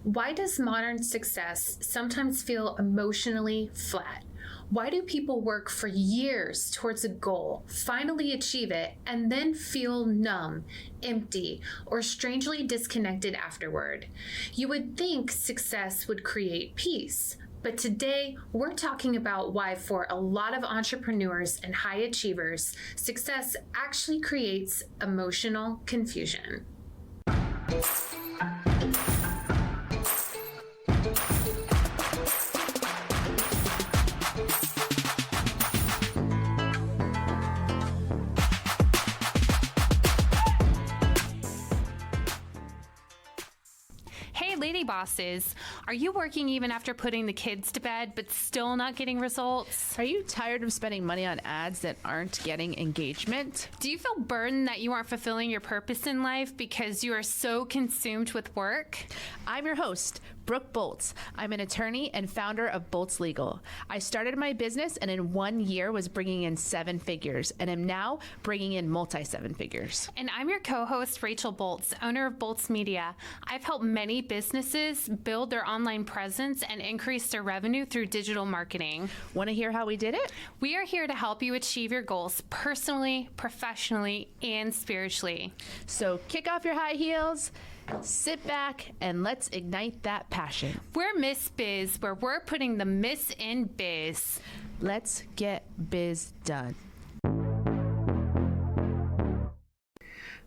Why does modern success sometimes feel emotionally flat? Why do people work for years towards a goal, finally achieve it, and then feel numb, empty, or strangely disconnected afterward? You would think success would create peace. But today, we're talking about why for a lot of entrepreneurs and high achievers, success actually creates emotional confusion. Lady bosses, are you working even after putting the kids to bed but still not getting results? Are you tired of spending money on ads that aren't getting engagement? Do you feel burdened that you aren't fulfilling your purpose in life because you are so consumed with work? I'm your host, Brooke Boltz. I'm an attorney and founder of Boltz Legal. I started my business and in 1 year was bringing in 7 figures and am now bringing in multi-7 figures. And I'm your co-host, Rachel Boltz, owner of Boltz Media. I've helped many businesses build their online presence and increase their revenue through digital marketing. Want to hear how we did it? We are here to help you achieve your goals personally, professionally, and spiritually. So kick off your high heels, sit back, and let's ignite that passion. We're Miss Biz, where we're putting the Miss in biz. Let's get biz done.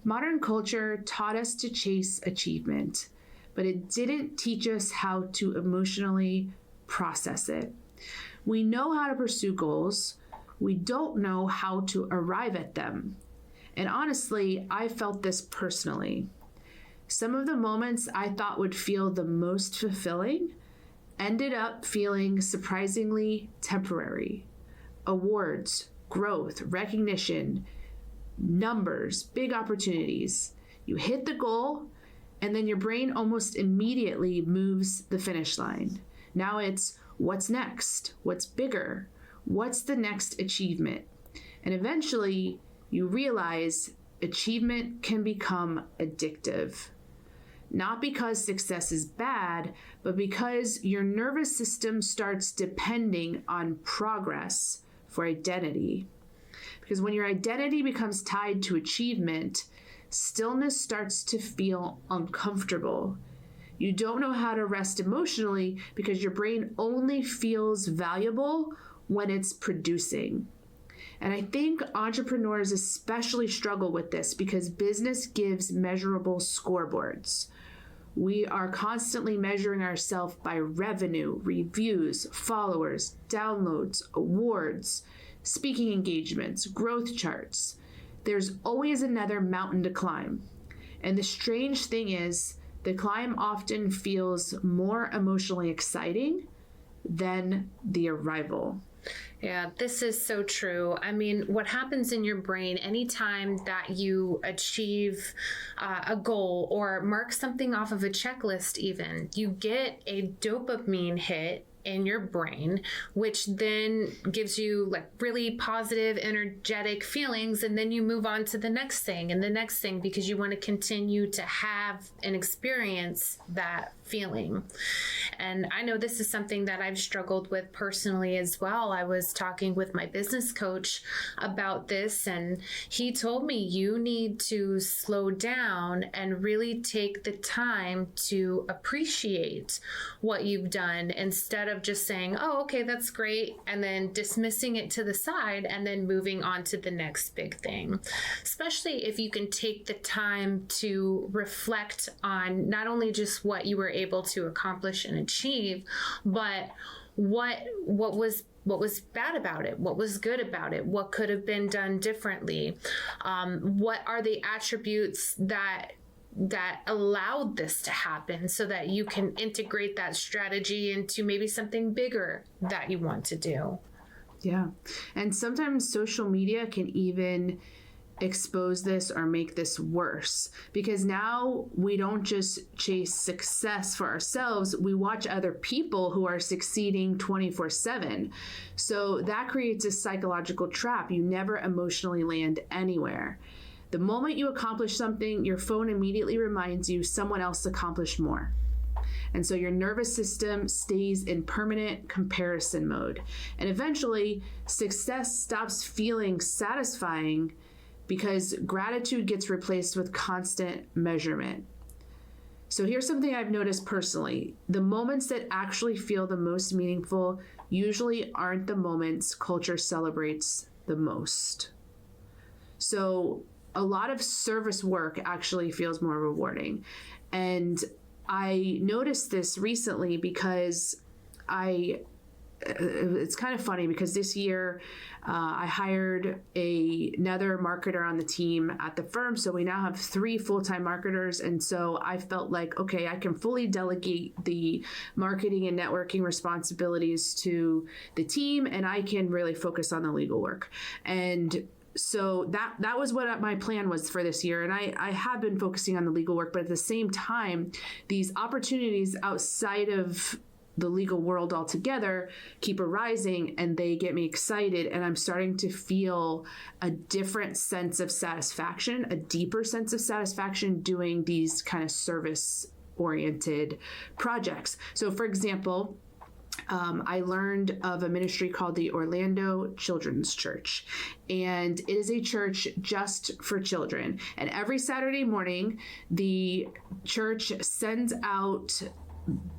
Modern culture taught us to chase achievement, but it didn't teach us how to emotionally process it. We know how to pursue goals. We don't know how to arrive at them. And honestly, I felt this personally. Some of the moments I thought would feel the most fulfilling ended up feeling surprisingly temporary. Awards, growth, recognition, numbers, big opportunities. You hit the goal, and then your brain almost immediately moves the finish line. Now it's what's next? What's bigger? What's the next achievement? And eventually you realize achievement can become addictive. Not because success is bad, but because your nervous system starts depending on progress for identity. Because when your identity becomes tied to achievement, stillness starts to feel uncomfortable. You don't know how to rest emotionally because your brain only feels valuable when it's producing. And I think entrepreneurs especially struggle with this because business gives measurable scoreboards. We are constantly measuring ourselves by revenue, reviews, followers, downloads, awards, speaking engagements, growth charts. There's always another mountain to climb. And the strange thing is, the climb often feels more emotionally exciting than the arrival. Yeah, this is so true. I mean, what happens in your brain anytime that you achieve a goal or mark something off of a checklist even, you get a dopamine hit in your brain, which then gives you like really positive, energetic feelings. And then you move on to the next thing and the next thing because you want to continue to have and experience that feeling. And I know this is something that I've struggled with personally as well. I was talking with my business coach about this, and he told me you need to slow down and really take the time to appreciate what you've done instead of just saying, oh, okay, that's great, and then dismissing it to the side and then moving on to the next big thing. Especially if you can take the time to reflect on not only just what you were able to accomplish and achieve, but what was bad about it, what was good about it, what could have been done differently, what are the attributes that allowed this to happen so that you can integrate that strategy into maybe something bigger that you want to do. Yeah. And sometimes social media can even expose this or make this worse, because now we don't just chase success for ourselves, we watch other people who are succeeding 24/7. So that creates a psychological trap. You never emotionally land anywhere. The moment you accomplish something, your phone immediately reminds you someone else accomplished more. And so your nervous system stays in permanent comparison mode. And eventually, success stops feeling satisfying because gratitude gets replaced with constant measurement. So here's something I've noticed personally. The moments that actually feel the most meaningful usually aren't the moments culture celebrates the most. So a lot of service work actually feels more rewarding. And I noticed this recently because it's kind of funny because this year I hired another marketer on the team at the firm. So we now have 3 full-time marketers. And so I felt like, okay, I can fully delegate the marketing and networking responsibilities to the team, and I can really focus on the legal work. And so that was what my plan was for this year. And I have been focusing on the legal work, but at the same time, these opportunities outside of the legal world altogether keep arising, and they get me excited, and I'm starting to feel a different sense of satisfaction, a deeper sense of satisfaction doing these kind of service oriented projects. So for example, I learned of a ministry called the Orlando Children's Church, and it is a church just for children. And every Saturday morning, the church sends out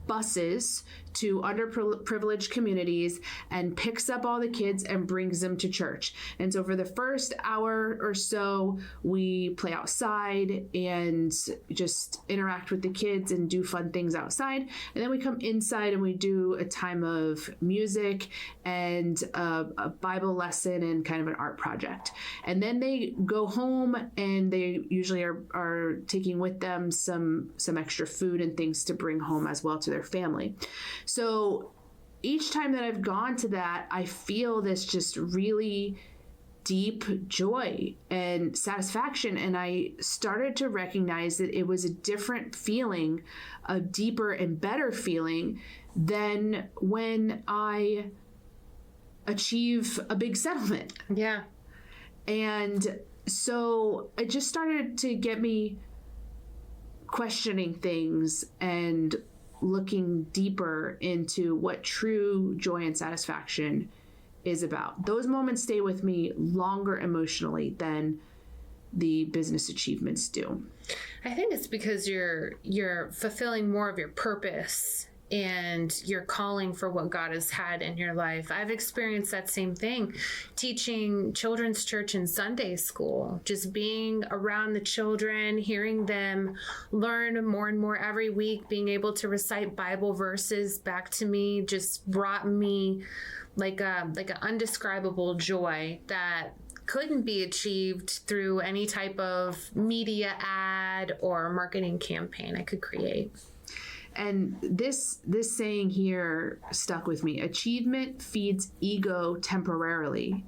buses to underprivileged communities and picks up all the kids and brings them to church. And so for the first hour or so, we play outside and just interact with the kids and do fun things outside. And then we come inside and we do a time of music and a Bible lesson and kind of an art project. And then they go home, and they usually are taking with them some extra food and things to bring home as well to their family. So each time that I've gone to that, I feel this just really deep joy and satisfaction. And I started to recognize that it was a different feeling, a deeper and better feeling than when I achieve a big settlement. Yeah. And so it just started to get me questioning things and looking deeper into what true joy and satisfaction is about. Those moments stay with me longer emotionally than the business achievements do. I think it's because you're fulfilling more of your purpose and you're calling for what God has had in your life. I've experienced that same thing teaching children's church and Sunday school, just being around the children, hearing them learn more and more every week, being able to recite Bible verses back to me just brought me like an undescribable joy that couldn't be achieved through any type of media ad or marketing campaign I could create. And this saying here stuck with me. Achievement feeds ego temporarily,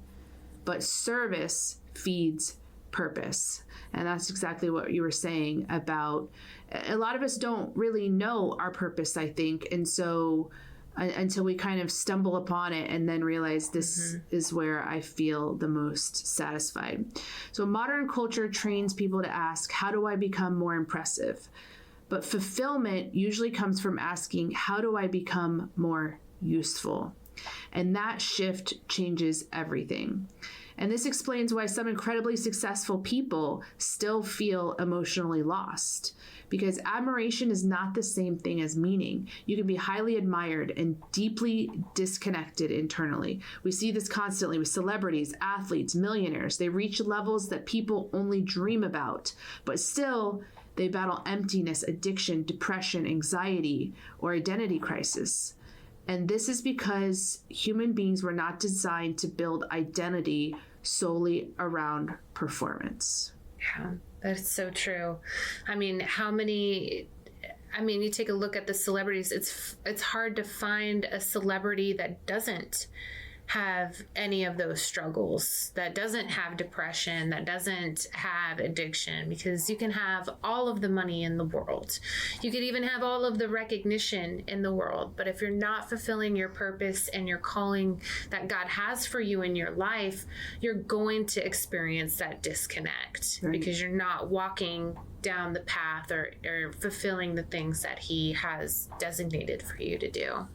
but service feeds purpose. And that's exactly what you were saying about a lot of us don't really know our purpose, I think. And so until we kind of stumble upon it and then realize this is where I feel the most satisfied. So modern culture trains people to ask, how do I become more impressive? But fulfillment usually comes from asking, how do I become more useful? And that shift changes everything. And this explains why some incredibly successful people still feel emotionally lost, because admiration is not the same thing as meaning. You can be highly admired and deeply disconnected internally. We see this constantly with celebrities, athletes, millionaires. They reach levels that people only dream about, but still they battle emptiness, addiction, depression, anxiety, or identity crisis. And this is because human beings were not designed to build identity solely around performance. Yeah, that's so true. I mean, you take a look at the celebrities, it's hard to find a celebrity that doesn't have any of those struggles, that doesn't have depression, that doesn't have addiction, because you can have all of the money in the world. You could even have all of the recognition in the world. But if you're not fulfilling your purpose and your calling that God has for you in your life, you're going to experience that disconnect, right? Because you're not walking down the path or fulfilling the things that He has designated for you to do.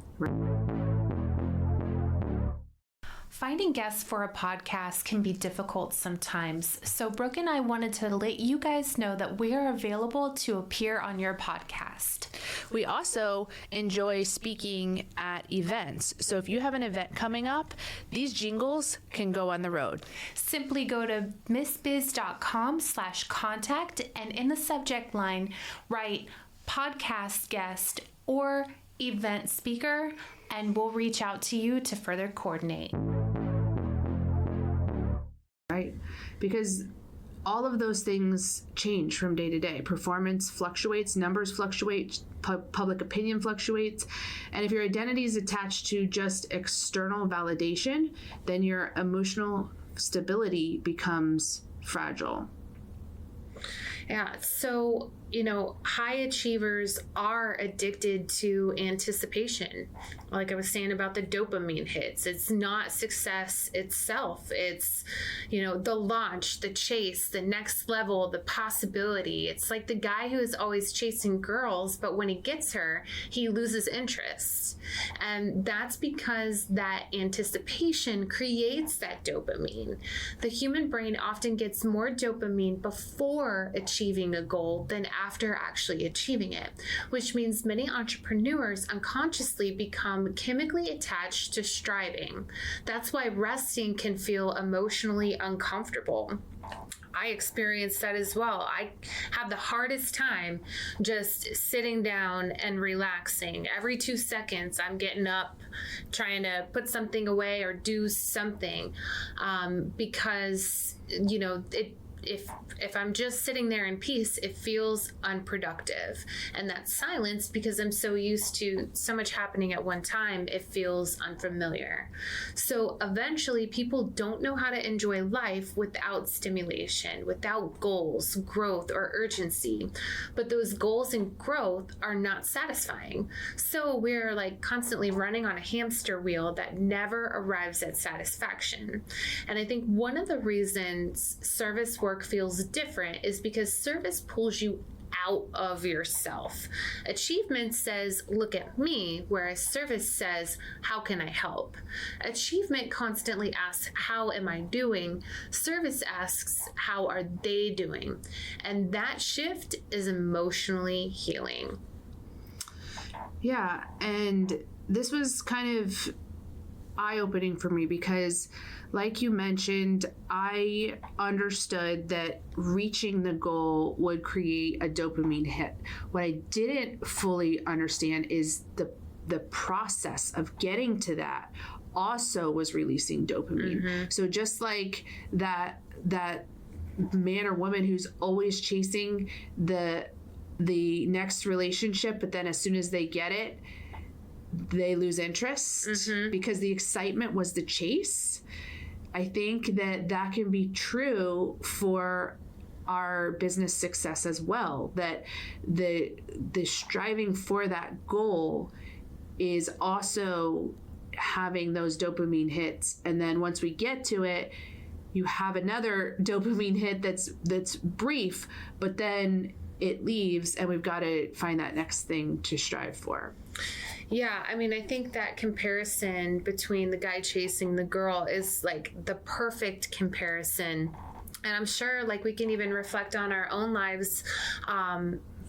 Finding guests for a podcast can be difficult sometimes, so Brooke and I wanted to let you guys know that we are available to appear on your podcast. We also enjoy speaking at events, so if you have an event coming up, these jingles can go on the road. Simply go to missbiz.com/contact and in the subject line, write podcast guest or event speaker, and we'll reach out to you to further coordinate. Right? Because all of those things change from day to day. Performance fluctuates, numbers fluctuate, public opinion fluctuates. And if your identity is attached to just external validation, then your emotional stability becomes fragile. Yeah. So, high achievers are addicted to anticipation. Like I was saying about the dopamine hits, it's not success itself. It's, the launch, the chase, the next level, the possibility. It's like the guy who is always chasing girls, but when he gets her, he loses interest. And that's because that anticipation creates that dopamine. The human brain often gets more dopamine before achieving a goal than after actually achieving it, which means many entrepreneurs unconsciously become chemically attached to striving. That's why resting can feel emotionally uncomfortable. I experienced that as well. I have the hardest time just sitting down and relaxing. Every 2 seconds, I'm getting up, trying to put something away or do something, because, if I'm just sitting there in peace, it feels unproductive. And that silence, because I'm so used to so much happening at one time, it feels unfamiliar. So eventually people don't know how to enjoy life without stimulation, without goals, growth, or urgency. But those goals and growth are not satisfying. So we're like constantly running on a hamster wheel that never arrives at satisfaction. And I think one of the reasons service work feels different is because service pulls you out of yourself. Achievement says, look at me, whereas service says, how can I help? Achievement constantly asks, how am I doing? Service asks, how are they doing? And that shift is emotionally healing. Yeah, and this was kind of eye-opening for me because, like you mentioned, I understood that reaching the goal would create a dopamine hit. What I didn't fully understand is the process of getting to that also was releasing dopamine. Mm-hmm. So just like that man or woman who's always chasing the next relationship, but then as soon as they get it, they lose interest because the excitement was the chase. I think that can be true for our business success as well, that the striving for that goal is also having those dopamine hits. And then once we get to it, you have another dopamine hit that's brief, but then it leaves and we've got to find that next thing to strive for. Yeah, I mean, I think that comparison between the guy chasing the girl is like the perfect comparison. And I'm sure like we can even reflect on our own lives.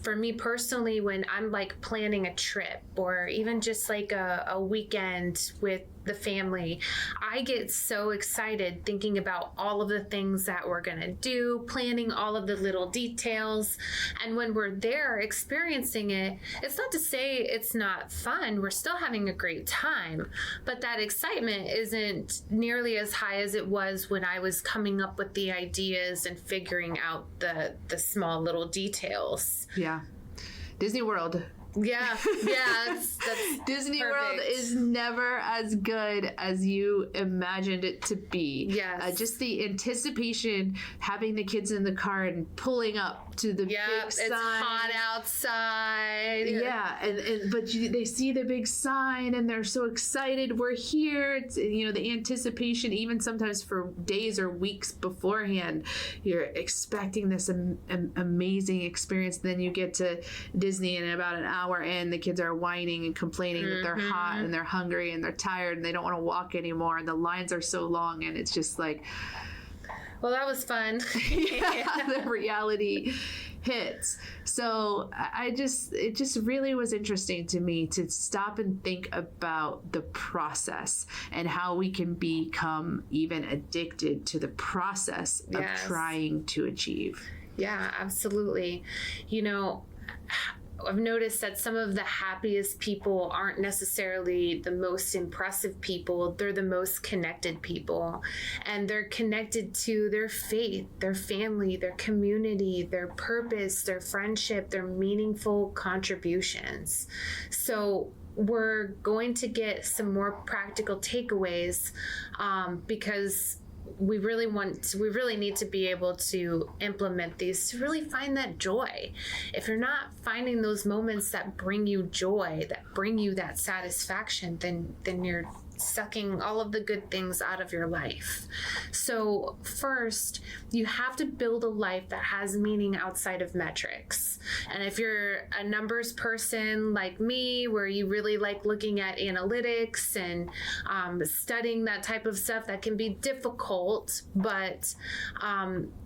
For me personally, when I'm like planning a trip or even just like a weekend with the family, I get so excited thinking about all of the things that we're going to do, planning all of the little details. And when we're there experiencing it, it's not to say it's not fun. We're still having a great time, but that excitement isn't nearly as high as it was when I was coming up with the ideas and figuring out the small little details. Yeah. Disney World Yeah, that's Disney perfect. World is never as good as you imagined it to be. Yes. Just the anticipation, having the kids in the car and pulling up to the big sign. It's hot outside. Yeah, but they see the big sign and they're so excited. We're here. It's, the anticipation, even sometimes for days or weeks beforehand, you're expecting this amazing experience. Then you get to Disney and about an hour in, the kids are whining and complaining that they're hot and they're hungry and they're tired and they don't want to walk anymore. And the lines are so long and it's just like, well, that was fun. the reality hits. So it just really was interesting to me to stop and think about the process and how we can become even addicted to the process of trying to achieve. Yeah, absolutely. I've noticed that some of the happiest people aren't necessarily the most impressive people. They're the most connected people. And they're connected to their faith, their family, their community, their purpose, their friendship, their meaningful contributions. So we're going to get some more practical takeaways because we really need to be able to implement these to really find that joy. If you're not finding those moments that bring you joy, that bring you that satisfaction, then you're sucking all of the good things out of your life. So first, you have to build a life that has meaning outside of metrics. And if you're a numbers person like me, where you really like looking at analytics and studying that type of stuff, that can be difficult, but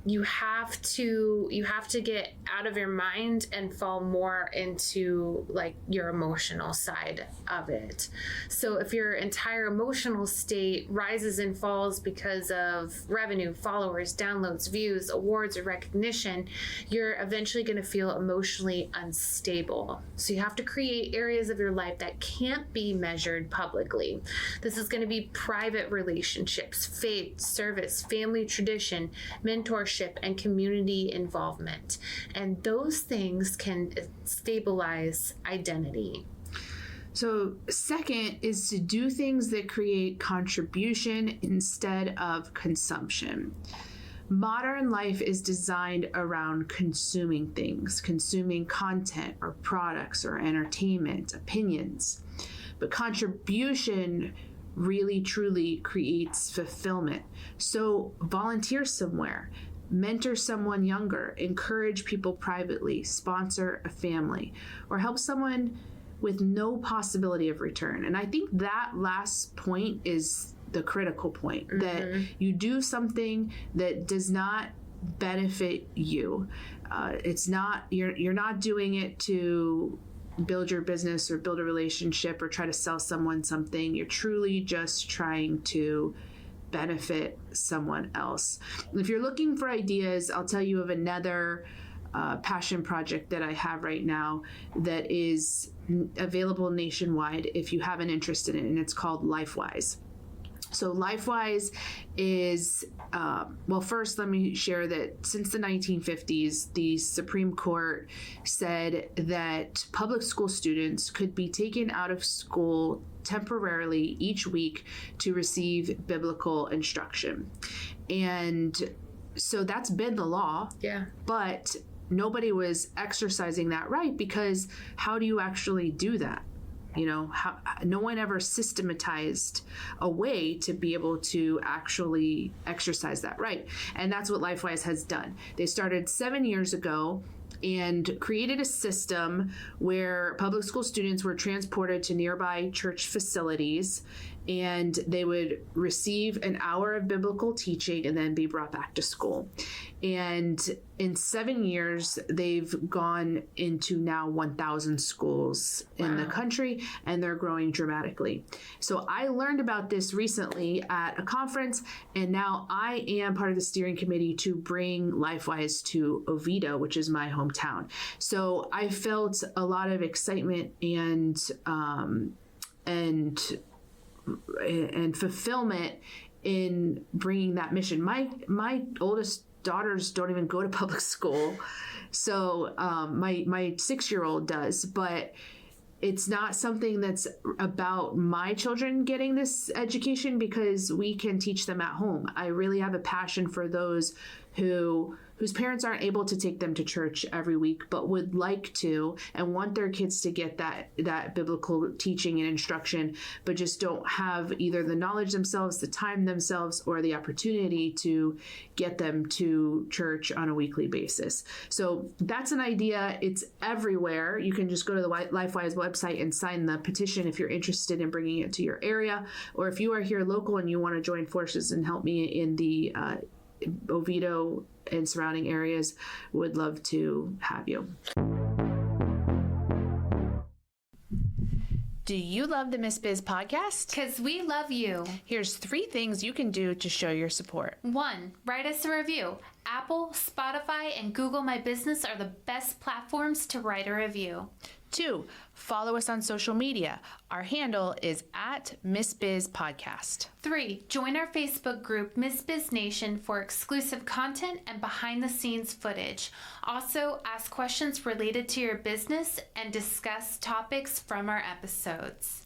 you have to get out of your mind and fall more into like your emotional side of it. So if your entire emotional state rises and falls because of revenue, followers, downloads, views, awards, or recognition, you're eventually going to feel emotionally unstable. So you have to create areas of your life that can't be measured publicly. This is going to be private relationships, faith, service, family tradition, mentorship, and community involvement. And those things can stabilize identity. So second is to do things that create contribution instead of consumption. Modern life is designed around consuming things, consuming content or products or entertainment, opinions. But contribution really truly creates fulfillment. So volunteer somewhere, mentor someone younger, encourage people privately, sponsor a family, or help someone with no possibility of return. And I think that last point is the critical point, that you do something that does not benefit you. It's not, you're not doing it to build your business or build a relationship or try to sell someone something. You're truly just trying to benefit someone else. If you're looking for ideas, I'll tell you of another passion project that I have right now that is available nationwide if you have an interest in it, and it's called LifeWise. So LifeWise is, first let me share that since the 1950s, the Supreme Court said that public school students could be taken out of school temporarily each week to receive biblical instruction. And so that's been the law. Yeah. But nobody was exercising that right, because how do you actually do that? No one ever systematized a way to be able to actually exercise that right. And that's what LifeWise has done. They started 7 years ago and created a system where public school students were transported to nearby church facilities, and they would receive an hour of biblical teaching and then be brought back to school. And in 7 years, they've gone into now 1,000 schools in the country, and they're growing dramatically. So I learned about this recently at a conference, and now I am part of the steering committee to bring LifeWise to Oviedo, which is my hometown. So I felt a lot of excitement and fulfillment in bringing that mission. My oldest daughters don't even go to public school, so my 6-year-old does, but it's not something that's about my children getting this education, because we can teach them at home. I really have a passion for those whose parents aren't able to take them to church every week, but would like to and want their kids to get that biblical teaching and instruction, but just don't have either the knowledge themselves, the time themselves, or the opportunity to get them to church on a weekly basis. So that's an idea. It's everywhere. You can just go to the LifeWise website and sign the petition if you're interested in bringing it to your area, or if you are here local and you want to join forces and help me in the Oviedo and surrounding areas, would love to have you. Do you love the Miss Biz podcast? Because we love you. Here's 3 things you can do to show your support. 1, write us a review. Apple, Spotify, and Google My Business are the best platforms to write a review. 2, follow us on social media. Our handle is at Miss Biz Podcast. 3, join our Facebook group, Miss Biz Nation, for exclusive content and behind-the-scenes footage. Also, ask questions related to your business and discuss topics from our episodes.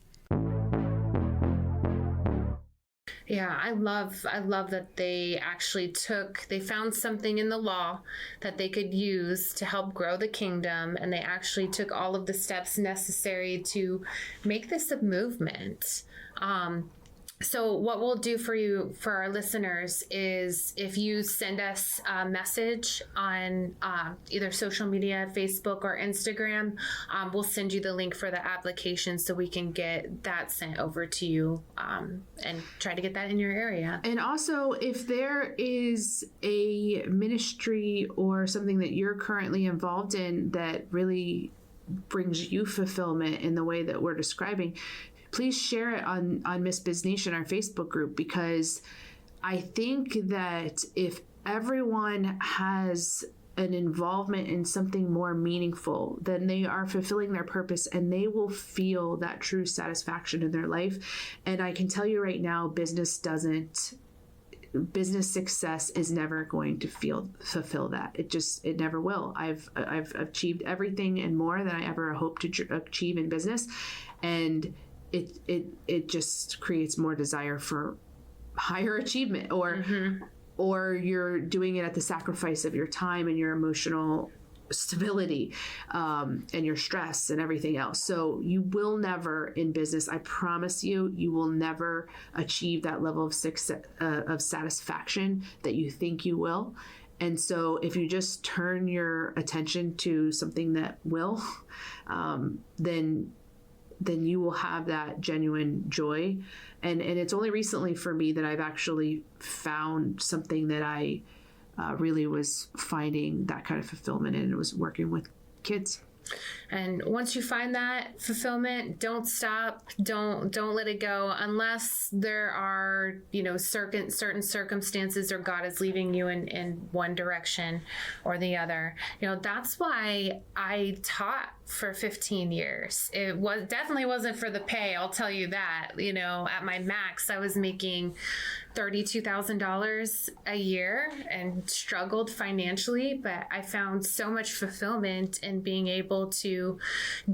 Yeah, I love that they found something in the law that they could use to help grow the kingdom, and they actually took all of the steps necessary to make this a movement. So what we'll do for our listeners, is if you send us a message on either social media, Facebook or Instagram, we'll send you the link for the application so we can get that sent over to you and try to get that in your area. And also, if there is a ministry or something that you're currently involved in that really brings you fulfillment in the way that we're describing, please share it on Miss Biz Nation, our Facebook group, because I think that if everyone has an involvement in something more meaningful, then they are fulfilling their purpose and they will feel that true satisfaction in their life. And I can tell you right now, business success is never going to fulfill that. It never will. I've achieved everything and more than I ever hoped to achieve in business. And it just creates more desire for higher achievement, or you're doing it at the sacrifice of your time and your emotional stability, and your stress and everything else. So you will never, in business, I promise you will never achieve that level of success, of satisfaction that you think you will. And so if you just turn your attention to something that will, then you will have that genuine joy. And it's only recently for me that I've actually found something that I really was finding that kind of fulfillment in. It was working with kids. And once you find that fulfillment, don't stop. Don't let it go unless there are, certain circumstances or God is leading you in one direction or the other. That's why I taught for 15 years. It definitely wasn't for the pay, I'll tell you that. At my max, I was making $32,000 a year and struggled financially, but I found so much fulfillment in being able to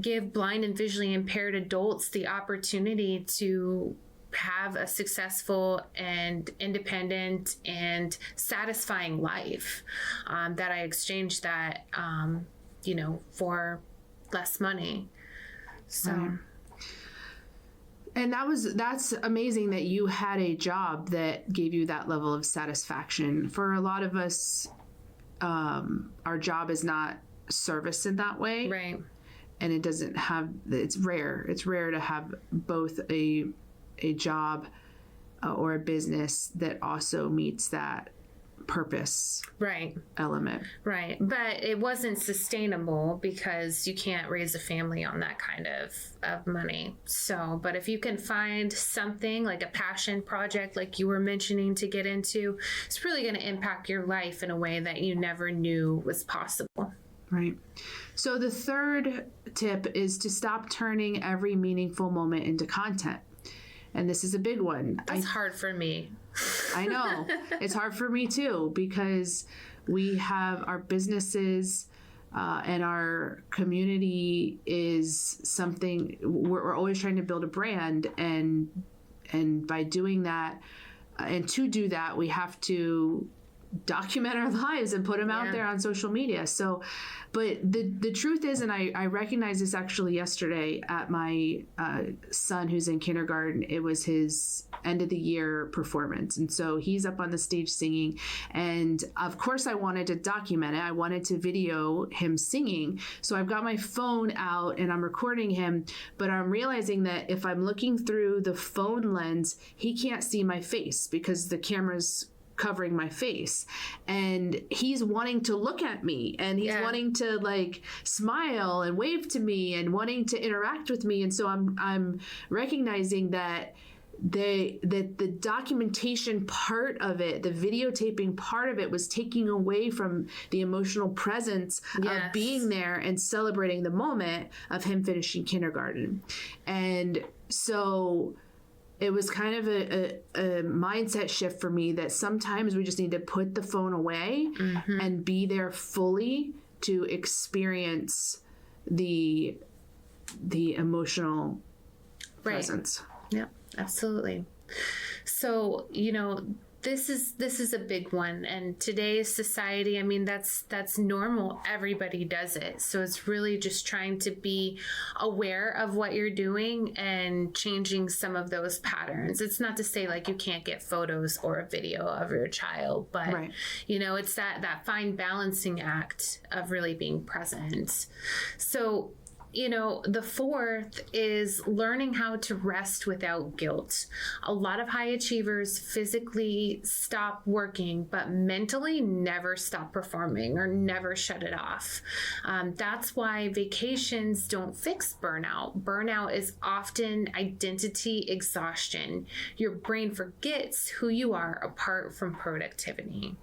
give blind and visually impaired adults the opportunity to have a successful and independent and satisfying life, that I exchanged that, for less money. So. Right. And that's amazing that you had a job that gave you that level of satisfaction. For a lot of us, our job is not service in that way. Right. And it's rare. It's rare to have both a job or a business that also meets that purpose element. Right. But it wasn't sustainable because you can't raise a family on that kind of money. So, but if you can find something like a passion project, like you were mentioning, to get into, it's really going to impact your life in a way that you never knew was possible. Right. So the third tip is to stop turning every meaningful moment into content. And this is a big one. That's hard for me. I know. It's hard for me too, because we have our businesses, And our community is something we're always trying to build a brand, and by doing that, and to do that, we have to document our lives and put them out there on social media. So, but the truth is, and I recognized this actually yesterday at my son who's in kindergarten. It was his end of the year performance. And so he's up on the stage singing. And of course I wanted to document it. I wanted to video him singing. So I've got my phone out and I'm recording him, but I'm realizing that if I'm looking through the phone lens, he can't see my face because the camera's covering my face, and he's wanting to look at me, and he's wanting to like smile and wave to me and wanting to interact with me. And so I'm recognizing that the documentation part of it, the videotaping part of it, was taking away from the emotional presence of being there and celebrating the moment of him finishing kindergarten. And so it was kind of a mindset shift for me that sometimes we just need to put the phone away and be there fully to experience the emotional presence. Yeah, absolutely. So, this is a big one, and today's society, I mean, that's normal. Everybody does it. So it's really just trying to be aware of what you're doing and changing some of those patterns. It's not to say like you can't get photos or a video of your child, but it's that fine balancing act of really being present. So the fourth is learning how to rest without guilt. A lot of high achievers physically stop working, but mentally never stop performing or never shut it off. That's why vacations don't fix burnout. Burnout is often identity exhaustion. Your brain forgets who you are apart from productivity.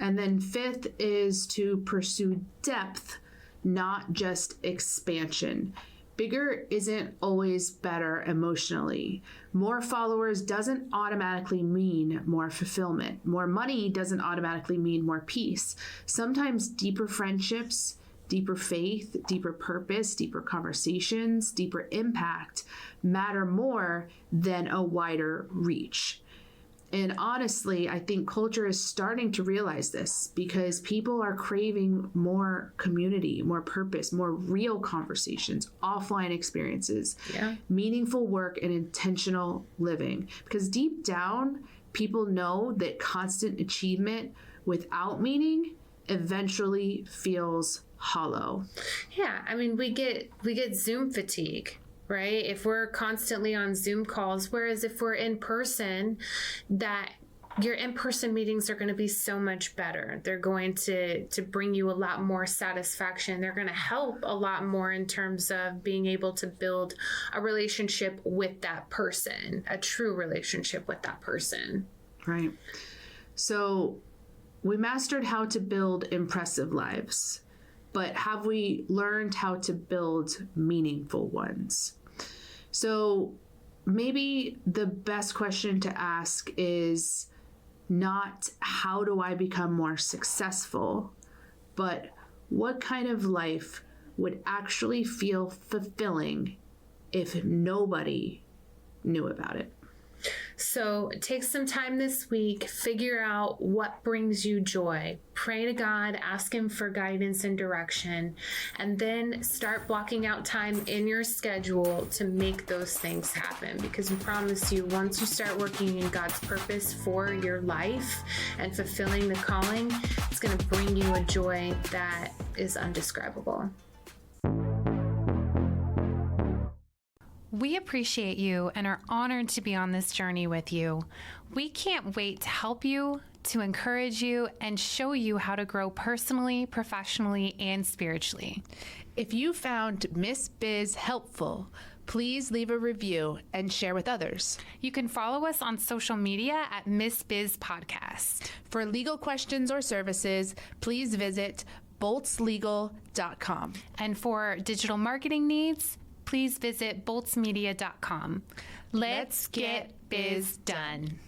And then fifth is to pursue depth, not just expansion. Bigger isn't always better emotionally. More followers doesn't automatically mean more fulfillment. More money doesn't automatically mean more peace. Sometimes deeper friendships, deeper faith, deeper purpose, deeper conversations, deeper impact matter more than a wider reach. And honestly, I think culture is starting to realize this because people are craving more community, more purpose, more real conversations, offline experiences, meaningful work, and intentional living. Because deep down, people know that constant achievement without meaning eventually feels hollow. Yeah, I mean, we get Zoom fatigue, right? If we're constantly on Zoom calls, whereas if we're in person, that your in-person meetings are going to be so much better. They're going to bring you a lot more satisfaction. They're going to help a lot more in terms of being able to build a relationship with that person, a true relationship with that person. Right. So we mastered how to build impressive lives, but have we learned how to build meaningful ones? So maybe the best question to ask is not how do I become more successful, but what kind of life would actually feel fulfilling if nobody knew about it? So take some time this week, figure out what brings you joy, pray to God, ask Him for guidance and direction, and then start blocking out time in your schedule to make those things happen. Because we promise you, once you start working in God's purpose for your life and fulfilling the calling, it's going to bring you a joy that is undescribable. We appreciate you and are honored to be on this journey with you. We can't wait to help you, to encourage you, and show you how to grow personally, professionally, and spiritually. If you found Miss Biz helpful, please leave a review and share with others. You can follow us on social media at Miss Biz Podcast. For legal questions or services, please visit boltzlegal.com. And for digital marketing needs, please visit boltzmedia.com. Let's get biz done.